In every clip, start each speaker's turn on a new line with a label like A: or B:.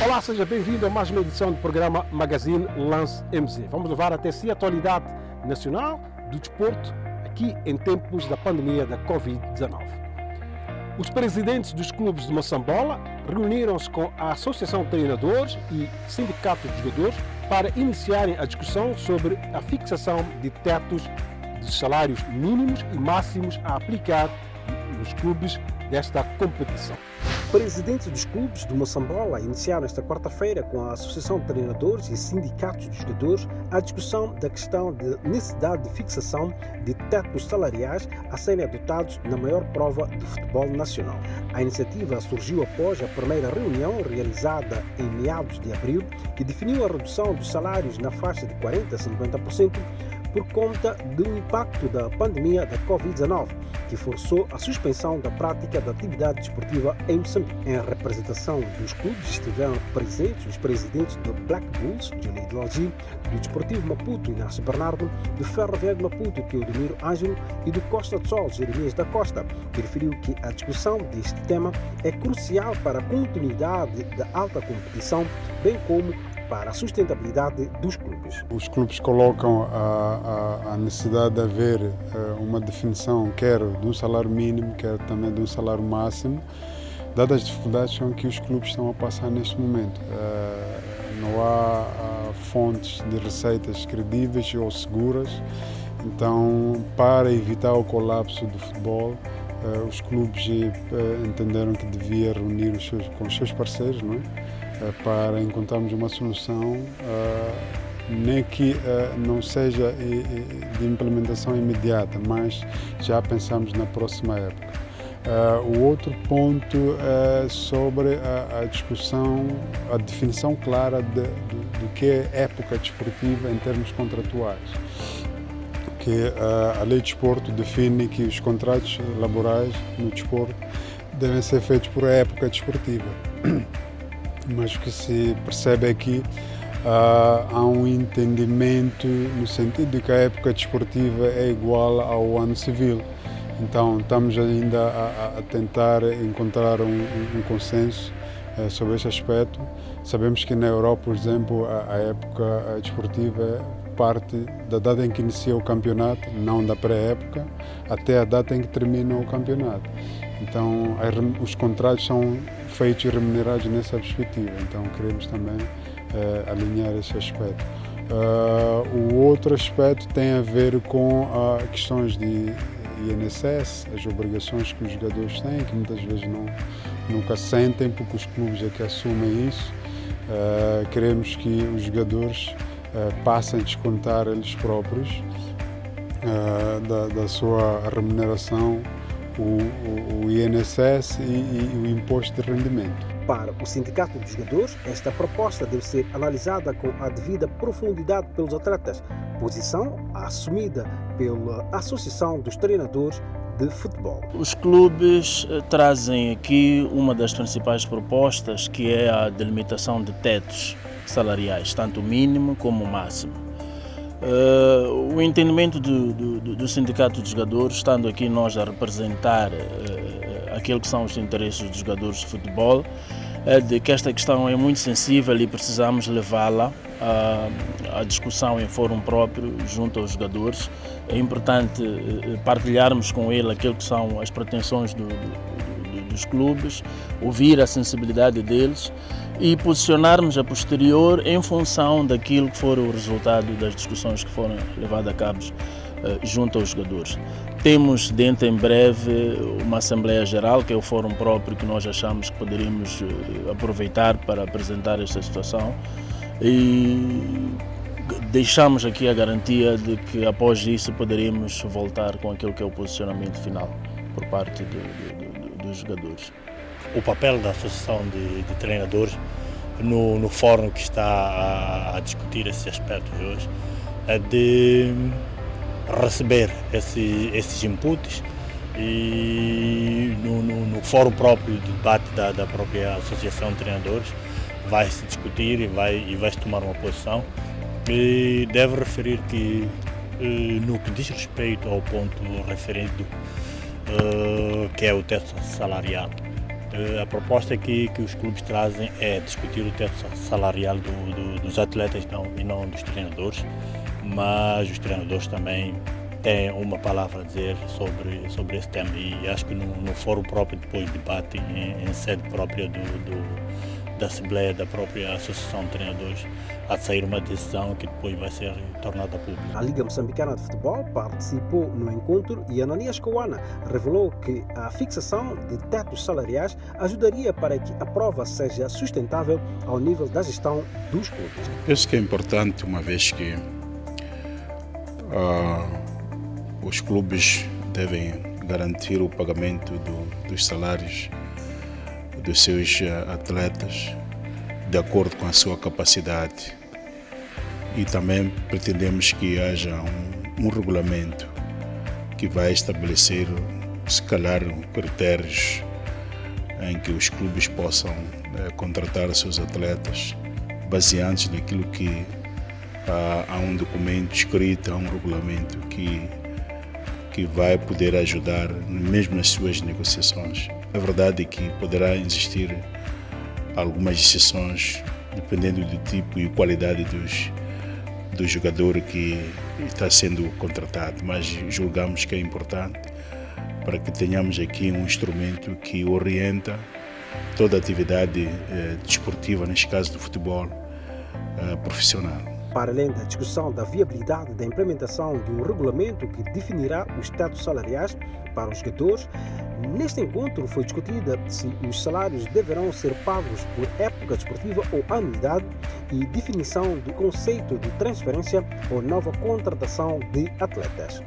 A: Olá, seja bem-vindo a mais uma edição do programa Magazine Lance MZ. Vamos levar até si a atualidade nacional do desporto aqui em tempos da pandemia da Covid-19. Os presidentes dos clubes de Moçambola reuniram-se com a Associação de Treinadores e Sindicato de Jogadores para iniciarem a discussão sobre a fixação de tetos de salários mínimos e máximos a aplicar nos clubes desta competição. Presidentes dos clubes do Moçambola iniciaram esta quarta-feira com a Associação de Treinadores e Sindicatos de Jogadores a discussão da questão de necessidade de fixação de tetos salariais a serem adotados na maior prova de futebol nacional. A iniciativa surgiu após a primeira reunião realizada em meados de abril, que definiu a redução dos salários na faixa de 40% a 50% por conta do impacto da pandemia da Covid-19, que forçou a suspensão da prática da atividade desportiva em Moçambique. Em representação dos clubes estiveram presentes os presidentes do Black Bulls, Johnny Delagy, do Desportivo Maputo, Inácio Bernardo, do Ferroviário de Maputo, Teodomiro Ângelo, e do Costa do Sol, Jeremias da Costa, que referiu que a discussão deste tema é crucial para a continuidade da alta competição, bem como para a sustentabilidade dos clubes.
B: Os clubes colocam a necessidade de haver uma definição, quer de um salário mínimo, quer também de um salário máximo, dadas as dificuldades que os clubes estão a passar neste momento. Não há fontes de receitas credíveis ou seguras, então, para evitar o colapso do futebol, os clubes entenderam que devia reunir com os seus parceiros, não é? Para encontrarmos uma solução, nem que não seja de implementação imediata, mas já pensamos na próxima época. O outro ponto é sobre a discussão, a definição clara do que é época desportiva em termos contratuais. Que a lei de desporto define que os contratos laborais no desporto devem ser feitos por época desportiva. Mas o que se percebe é que há um entendimento no sentido de que a época desportiva é igual ao ano civil. Então estamos ainda a tentar encontrar um consenso sobre esse aspecto. Sabemos que na Europa, por exemplo, a época desportiva parte da data em que inicia o campeonato, não da pré-época, até a data em que termina o campeonato. Então os contratos são feitos e remunerados nessa perspectiva, então queremos também alinhar esse aspecto. O outro aspecto tem a ver com questões de INSS, as obrigações que os jogadores têm, que muitas vezes nunca sentem, porque os clubes é que assumem isso. Queremos que os jogadores passem a descontar eles próprios da sua remuneração o INSS e o imposto de rendimento.
A: Para o Sindicato dos Jogadores, esta proposta deve ser analisada com a devida profundidade pelos atletas, posição assumida pela Associação dos Treinadores de Futebol.
C: Os clubes trazem aqui uma das principais propostas, que é a delimitação de tetos salariais, tanto mínimo como máximo. O entendimento do Sindicato de Jogadores, estando aqui nós a representar aquilo que são os interesses dos jogadores de futebol, é de que esta questão é muito sensível e precisamos levá-la à discussão em fórum próprio junto aos jogadores. É importante partilharmos com ele aquilo que são as pretensões dos clubes, ouvir a sensibilidade deles e posicionarmos a posterior em função daquilo que for o resultado das discussões que foram levadas a cabo junto aos jogadores. Temos dentro em breve uma Assembleia Geral, que é o fórum próprio que nós achamos que poderíamos aproveitar para apresentar esta situação, e deixamos aqui a garantia de que após isso poderíamos voltar com aquilo que é o posicionamento final por parte dos jogadores.
D: O papel da Associação de Treinadores no fórum que está a discutir esses aspectos hoje é de receber esses inputs e no fórum próprio de debate da própria Associação de Treinadores vai se discutir e vai se tomar uma posição. E deve referir que no que diz respeito ao ponto referido, que é o teto salarial, A proposta que os clubes trazem é discutir o teto salarial dos atletas e não dos treinadores, mas os treinadores também têm uma palavra a dizer sobre esse tema, e acho que no fórum próprio depois debate em sede própria da Assembleia da própria Associação de Treinadores, há de sair uma decisão que depois vai ser tornada pública.
A: A Liga Moçambicana de Futebol participou no encontro e Ananias Coana revelou que a fixação de tetos salariais ajudaria para que a prova seja sustentável ao nível da gestão dos clubes.
E: Penso que é importante, uma vez que os clubes devem garantir o pagamento dos salários dos seus atletas de acordo com a sua capacidade, e também pretendemos que haja um regulamento que vai estabelecer, se calhar, critérios em que os clubes possam contratar os seus atletas baseados naquilo que há um documento escrito, há um regulamento que vai poder ajudar mesmo nas suas negociações. A verdade é que poderá existir algumas exceções dependendo do tipo e qualidade do jogador que está sendo contratado, mas julgamos que é importante para que tenhamos aqui um instrumento que orienta toda a atividade desportiva, neste caso do futebol profissional.
A: Para além da discussão da viabilidade da implementação de um regulamento que definirá os tetos salariais para os jogadores, neste encontro foi discutida se os salários deverão ser pagos por época desportiva ou anuidade e definição do conceito de transferência ou nova contratação de atletas.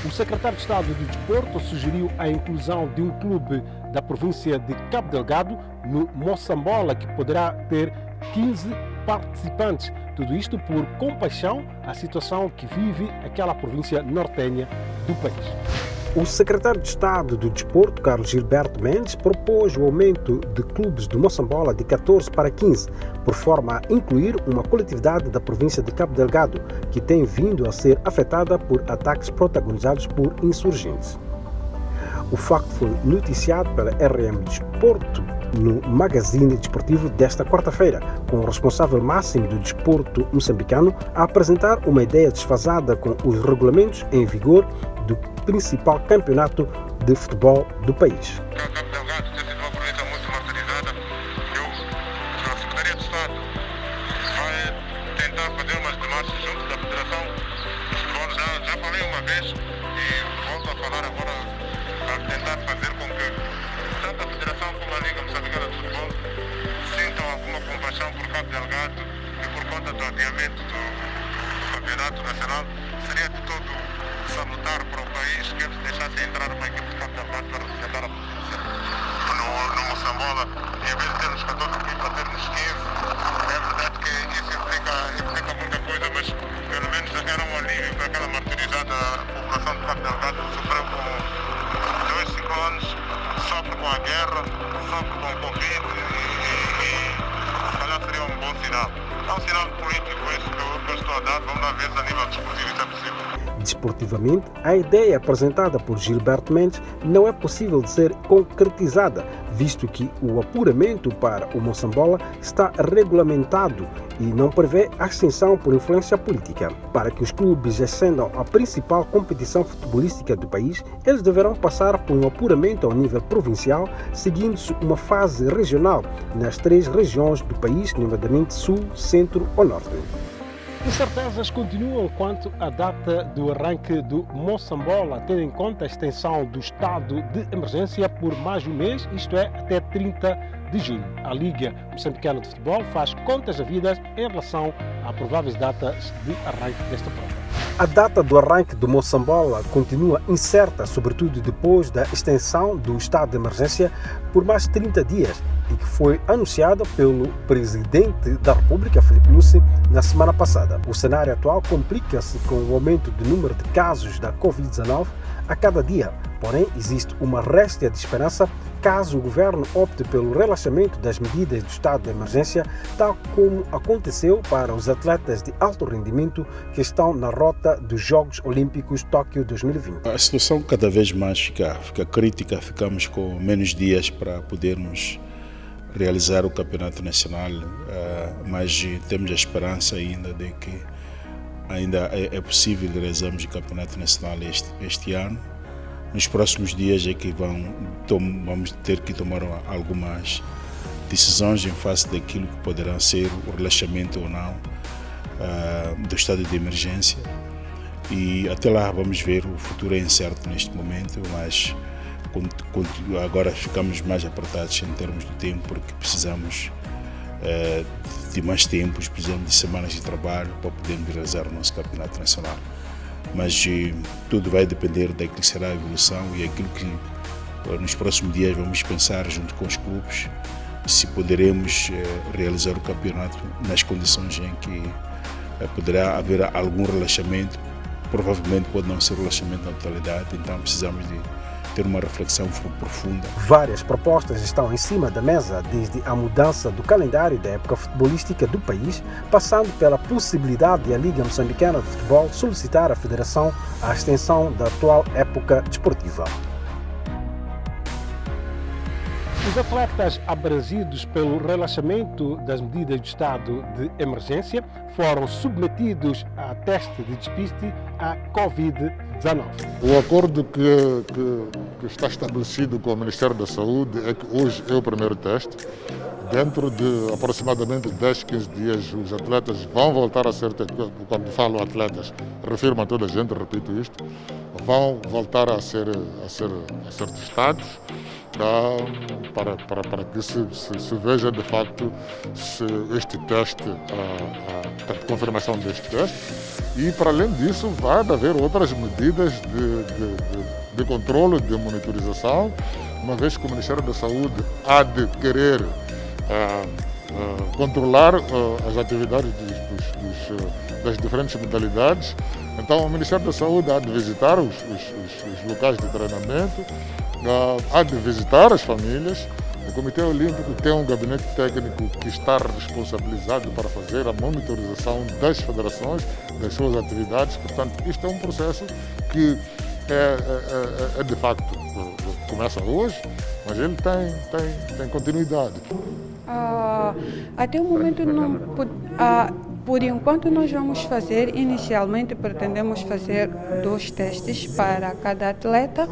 A: O secretário de Estado do Desporto sugeriu a inclusão de um clube da província de Cabo Delgado no Moçambola, que poderá ter 15 participantes. Tudo isto por compaixão à situação que vive aquela província nortenha do país. O secretário de Estado do Desporto, Carlos Gilberto Mendes, propôs o aumento de clubes do Moçambola de 14 para 15, por forma a incluir uma coletividade da província de Cabo Delgado, que tem vindo a ser afetada por ataques protagonizados por insurgentes. O facto foi noticiado pela RM Desporto no magazine desportivo desta quarta-feira, com o responsável máximo do desporto moçambicano a apresentar uma ideia desfasada com os regulamentos em vigor do principal campeonato de futebol do país.
F: Cabo Delgado tem sido uma província muito martirizada. A Secretaria de Estado vai tentar fazer umas demarches junto da Federação de Futebol. Já falei uma vez e volto a falar agora, para tentar fazer com que tanto a Federação como a Liga Moçambicana de Futebol sintam alguma compaixão por Cabo Delgado, e por conta do adiamento do campeonato nacional seria de todo salutar para o país que eles deixassem entrar uma equipe de Cabo Delgado para representar a província. No Moçambola, em vez de termos 14 equipes, a termos 15, é verdade que isso implica muita coisa, mas pelo menos era um alívio para aquela martirizada população de Cabo Delgado, que sofreu com 2 ciclones, sofre com a guerra, sofre com o Covid, e se calhar seria um bom sinal. É um sinal político esse que eu estou a dar, vamos lá ver se a nível desportivo isso é possível.
A: Desportivamente, a ideia apresentada por Gilberto Mendes não é possível de ser concretizada, visto que o apuramento para o Moçambola está regulamentado e não prevê ascensão por influência política. Para que os clubes ascendam à principal competição futebolística do país, eles deverão passar por um apuramento ao nível provincial, seguindo-se uma fase regional nas 3 regiões do país, nomeadamente Sul, Centro ou Norte. Incertezas continuam quanto à data do arranque do Moçambola, tendo em conta a extensão do estado de emergência por mais de um mês, isto é, até 30 de julho. A Liga Moçambicana de Futebol faz contas havidas em relação a prováveis datas de arranque desta prova. A data do arranque do Moçambola continua incerta, sobretudo depois da extensão do estado de emergência por mais 30 dias, e que foi anunciada pelo Presidente da República, Filipe Nyusi, na semana passada. O cenário atual complica-se com o aumento do número de casos da Covid-19, a cada dia. Porém, existe uma réstia de esperança caso o governo opte pelo relaxamento das medidas do estado de emergência, tal como aconteceu para os atletas de alto rendimento que estão na rota dos Jogos Olímpicos Tóquio 2020.
E: A situação cada vez mais fica crítica, ficamos com menos dias para podermos realizar o campeonato nacional, mas temos a esperança ainda de que ainda é possível realizarmos o campeonato nacional este ano. Nos próximos dias é que vamos ter que tomar algumas decisões em face daquilo que poderá ser o relaxamento ou não do estado de emergência. E até lá vamos ver, o futuro é incerto neste momento, mas agora ficamos mais apertados em termos de tempo, porque precisamos de mais tempo, precisamos de semanas de trabalho para podermos realizar o nosso campeonato nacional. Mas tudo vai depender daquilo que será a evolução e aquilo que nos próximos dias vamos pensar junto com os clubes, se poderemos realizar o campeonato nas condições em que poderá haver algum relaxamento. Provavelmente pode não ser relaxamento na totalidade, então precisamos de ter uma reflexão profunda.
A: Várias propostas estão em cima da mesa, desde a mudança do calendário da época futebolística do país, passando pela possibilidade de a Liga Moçambicana de Futebol solicitar à Federação a extensão da atual época desportiva. Os atletas abrangidos pelo relaxamento das medidas do estado de emergência foram submetidos a teste de despiste à Covid-19.
G: O acordo que está estabelecido com o Ministério da Saúde é que hoje é o primeiro teste. Dentro de aproximadamente 10, 15 dias, os atletas vão voltar a ser, quando falo atletas, refiro-me a toda a gente, repito isto, vão voltar a ser testados para que se veja de facto se este teste, a confirmação deste teste. E para além disso, vai haver outras medidas de controle, de monitorização, uma vez que o Ministério da Saúde há de querer controlar as atividades das diferentes modalidades. Então o Ministério da Saúde há de visitar os locais de treinamento, há de visitar as famílias. O Comitê Olímpico tem um gabinete técnico que está responsabilizado para fazer a monitorização das federações, das suas atividades. Portanto, isto é um processo que é de facto, começa hoje, mas ele tem continuidade.
H: Até o momento, por enquanto, nós vamos fazer, inicialmente pretendemos fazer 2 testes para cada atleta,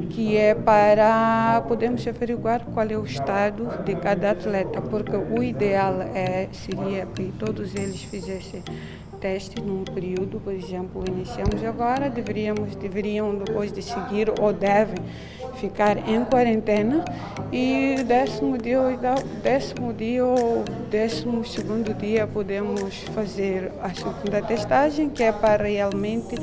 H: que é para podermos averiguar qual é o estado de cada atleta, porque o ideal seria que todos eles fizessem teste num período, por exemplo, iniciamos agora, deveriam depois de seguir ou devem ficar em quarentena e 10º dia ou 12º dia podemos fazer a segunda testagem, que é para realmente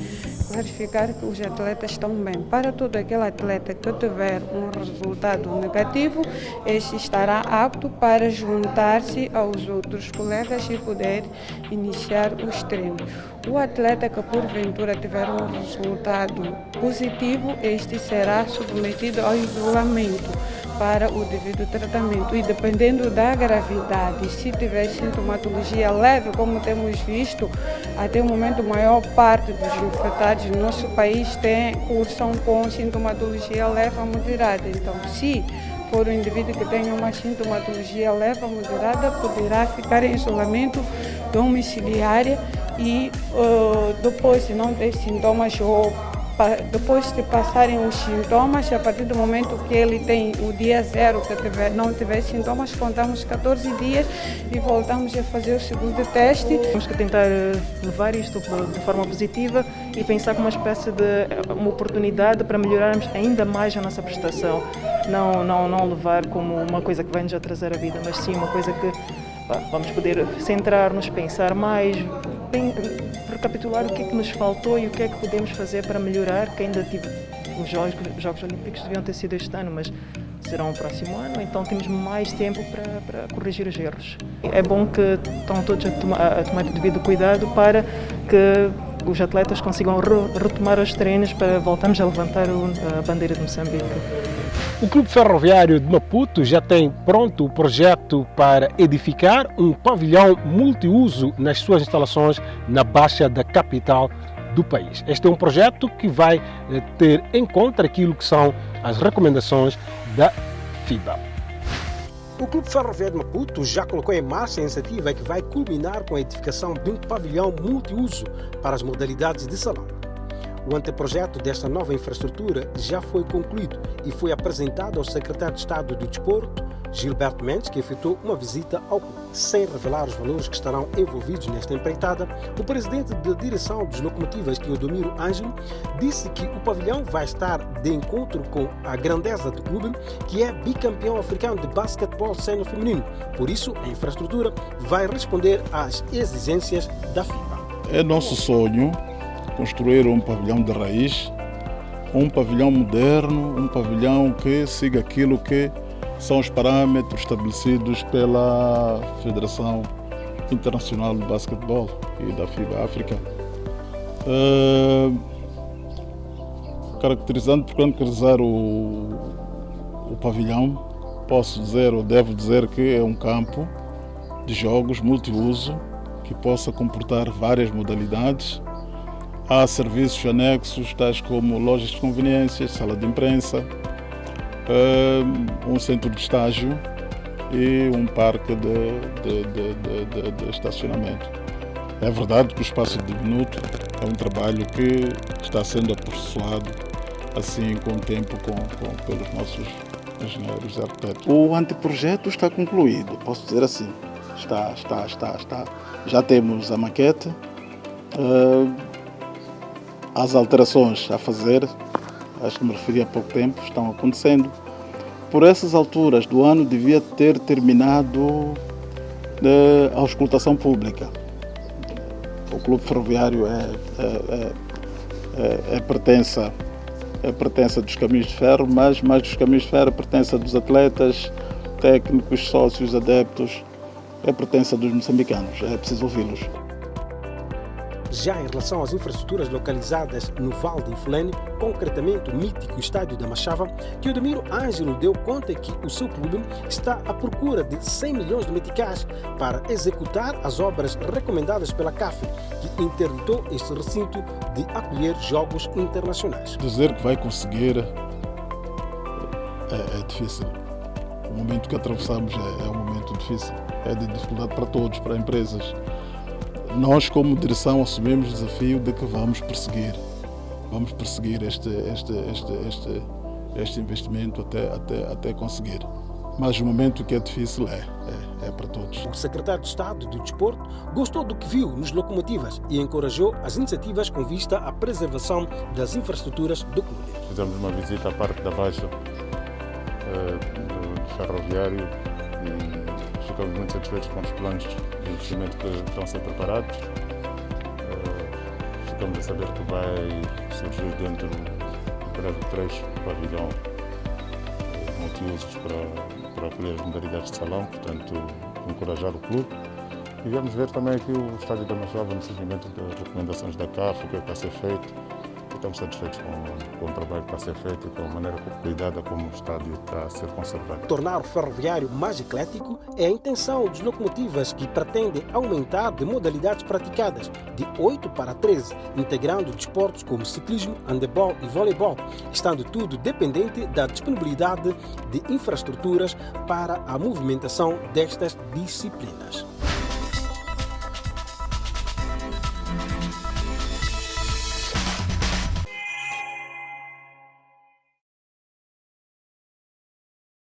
H: verificar que os atletas estão bem. Para todo aquele atleta que tiver um resultado negativo, este estará apto para juntar-se aos outros colegas e poder iniciar os treinos. O atleta que porventura tiver um resultado positivo, este será submetido ao isolamento para o devido tratamento e dependendo da gravidade, se tiver sintomatologia leve, como temos visto, até o momento a maior parte dos infectados no nosso país cursam com sintomatologia leve a moderada. Então, se for um indivíduo que tenha uma sintomatologia leve a moderada, poderá ficar em isolamento domiciliário e depois, se não ter sintomas ou depois de passarem os sintomas, a partir do momento que ele tem o dia 0, que não tiver sintomas, contamos 14 dias e voltamos a fazer o segundo teste.
I: Temos que tentar levar isto de forma positiva e pensar como uma espécie de uma oportunidade para melhorarmos ainda mais a nossa prestação. Não levar como uma coisa que vai nos atrasar a vida, mas sim uma coisa que vamos poder centrar-nos, pensar mais, recapitular o que é que nos faltou e o que é que podemos fazer para melhorar, que ainda os Jogos Olímpicos deviam ter sido este ano, mas serão o próximo ano, então temos mais tempo para corrigir os erros. É bom que estão todos a tomar o devido cuidado para que os atletas consigam retomar os treinos para voltarmos a levantar a bandeira de Moçambique.
A: O Clube Ferroviário de Maputo já tem pronto o projeto para edificar um pavilhão multiuso nas suas instalações na Baixa da capital do país. Este é um projeto que vai ter em conta aquilo que são as recomendações da FIBA. O Clube Ferroviário de Maputo já colocou em marcha a iniciativa que vai culminar com a edificação de um pavilhão multiuso para as modalidades de salão. O anteprojeto desta nova infraestrutura já foi concluído e foi apresentado ao secretário de Estado do Desporto, Gilberto Mendes, que efetuou uma visita ao clube. Sem revelar os valores que estarão envolvidos nesta empreitada, o presidente da direção dos Locomotivas, Teodomiro Ângelo, disse que o pavilhão vai estar de encontro com a grandeza do clube, que é bicampeão africano de basquetebol sénior feminino. Por isso, a infraestrutura vai responder às exigências da FIBA.
J: É nosso sonho construir um pavilhão de raiz, um pavilhão moderno, um pavilhão que siga aquilo que são os parâmetros estabelecidos pela Federação Internacional de Basquetebol e da FIBA África. Caracterizando, por caracterizar o pavilhão, posso dizer ou devo dizer que é um campo de jogos multiuso que possa comportar várias modalidades. Há serviços anexos, tais como lojas de conveniências, sala de imprensa, um centro de estágio e um parque de estacionamento. É verdade que o espaço diminuto é um trabalho que está sendo aperfeiçoado assim com o tempo pelos nossos engenheiros e arquitetos.
K: O anteprojeto está concluído, posso dizer assim. Está. Já temos a maquete. As alterações a fazer, acho que me referi há pouco tempo, estão acontecendo. Por essas alturas do ano devia ter terminado a auscultação pública. O Clube Ferroviário é pertença dos Caminhos de Ferro, mas mais dos Caminhos de Ferro é pertença dos atletas, técnicos, sócios, adeptos, é pertença dos moçambicanos, é preciso ouvi-los.
A: Já em relação às infraestruturas localizadas no Vale de Infulene, concretamente o mítico estádio da Machava, Teodomiro Ângelo deu conta que o seu clube está à procura de 100 milhões de meticais para executar as obras recomendadas pela CAF, que interditou este recinto de acolher jogos internacionais.
J: Dizer que vai conseguir é difícil. O momento que atravessamos é um momento difícil, é de dificuldade para todos, para empresas. Nós, como direção, assumimos o desafio de que vamos perseguir este investimento até conseguir. Mas o momento que é difícil é para todos.
A: O secretário de Estado do Desporto gostou do que viu nos Locomotivas e encorajou as iniciativas com vista à preservação das infraestruturas do clube.
L: Fizemos uma visita à parte da Baixa do ferroviário e ficamos muito satisfeitos com os planos de investimento que estão a ser preparados. Ficamos a saber que vai surgir dentro de breve trecho pavilhão multiusos para acolher as modalidades de salão, portanto, encorajar o clube. E vamos ver também aqui o estádio da Machava no seguimento das recomendações da CAF, o que está a ser feito. Estamos satisfeitos com o trabalho que está a ser feito e com a maneira cuidada como o estádio está a ser conservado.
A: Tornar o ferroviário mais eclético é a intenção dos Locomotivas, que pretendem aumentar de modalidades praticadas de 8 para 13, integrando desportos como ciclismo, handebol e voleibol, estando tudo dependente da disponibilidade de infraestruturas para a movimentação destas disciplinas.